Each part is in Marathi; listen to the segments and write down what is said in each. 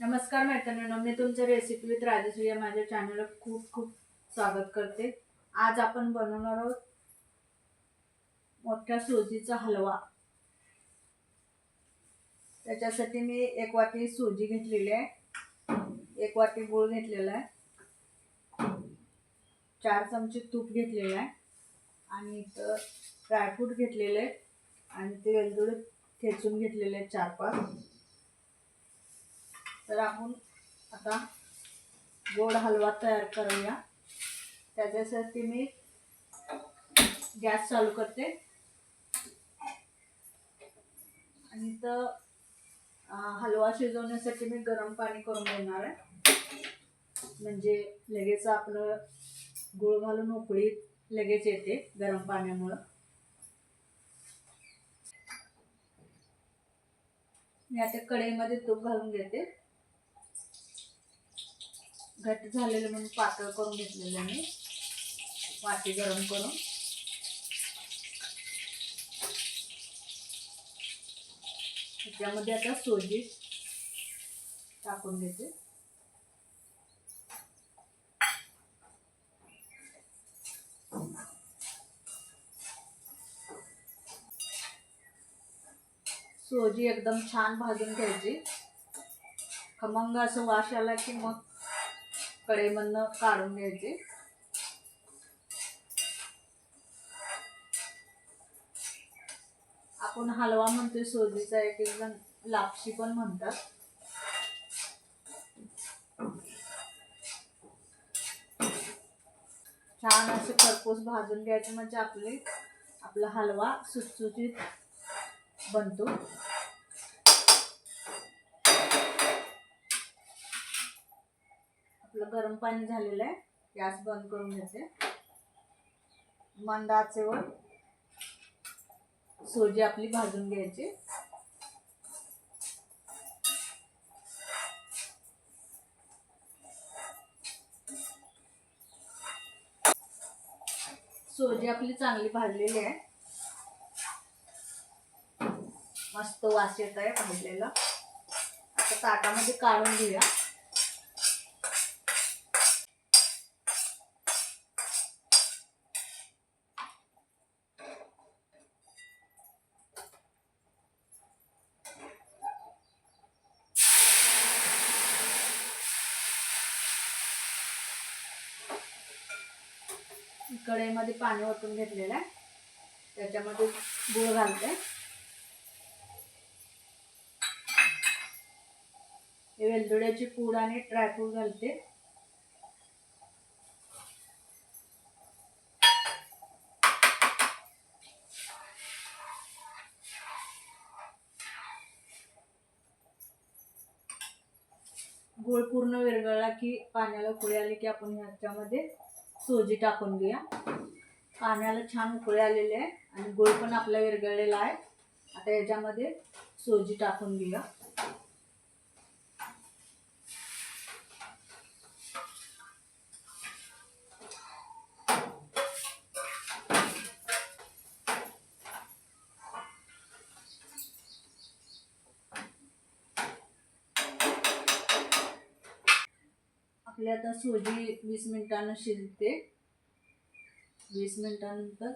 नमस्कार मैत्रिणींनो, मी तुमच्या रेसिपी विथ राजश्री या माझ्या चॅनलला खूप खूप स्वागत करते। आज आपण बनवणार आहोत मोठ्या सुजीचा हलवा। त्याच्यासाठी मी 1 वाटी सुजी घेतलेली आहे, 1 वाटी गूळ घेतलेला आहे, 4 चमचे तूप घेतलेले आहे आणि इथं ड्रायफ्रूट घेतलेले आहे आणि ते वेलदोडे ठेचून घेतलेले आहेत 4-5। तर आपण आता गोड हलवा तयार करूया। त्याच्यासाठी मी गॅस चालू करते आणि तर हलवा शिजवण्यासाठी मी गरम पाणी करून घेणार आहे, म्हणजे लगेच आपलं गूळ घालून उकळी लगेच येते गरम पाण्यामुळे। मी आता कढईमध्ये तूप घालून घेते। घट्ट झालेलं म्हणून पातळ करून घेतलेलं मी वाटी गरम करून। त्याच्यामध्ये आता सुजी टाकून घेते। सुजी एकदम छान भाजून घ्यायची। खमंग असं वास आला की मग कढईमधनं काढून घ्यायचे। आपण हलवा म्हणतोय सुजीचा, एक जण लापशी पण म्हणतात। छान असं खरपूस भाजून घ्यायचं, म्हणजे आपला हलवा सुटसुटीत बनतो। आपलं गरम पाणी झालेलं आहे, गॅस बंद करून घेते। मंद आचेवर सुजी आपली भाजून घ्यायची। सुजी आपली चांगली भाजलेली आहे, मस्त वास येत आहे भाजलेला। आता ताटामध्ये काढून घेऊया। कढईमध्ये पाणी ओतून घेतलेलं आहे, त्याच्यामध्ये गूळ घालते। वेलदोड्याची पूड आणि ड्रायफ्रूट घालते। गूळ पूर्ण विरघळला की पाण्याला उकळी आली की आपण ह्याच्यामध्ये सुजी टाकून घेऊया। पाण्याला छान उकळी आलेली आहे आणि गूळ पण आपला विरघळलेला आहे। आता याच्यामध्ये सुजी टाकून घेऊया। आपली आता सुजी 20 मिनिटांनी शिजते। 20 मिनिटांनंतर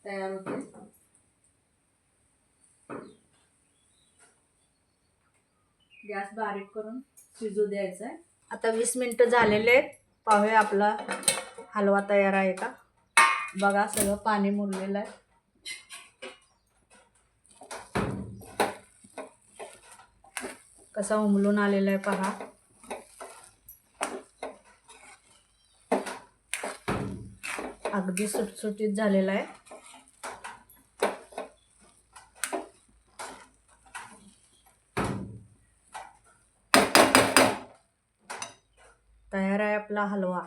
तयार होते। गॅस बारीक करून शिजू द्यायचा आहे। आता 20 मिनिटं झालेले आहेत, पाहूया आपला हलवा तयार आहे का। बघा, सगळं पाणी मुरलेलं आहे। कसा उमलून आलेला आहे पहा। अगदी सुटसुटीत झालेला आहे। तयार आहे आपला हलवा।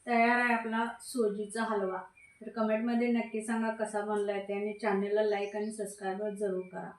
तयार आहे आपला सुजीचा हलवा। तर कमेंटमध्ये नक्की सांगा कसा बनलाय ते, आणि चॅनलला लाईक आणि सबस्क्राईब जरूर करा।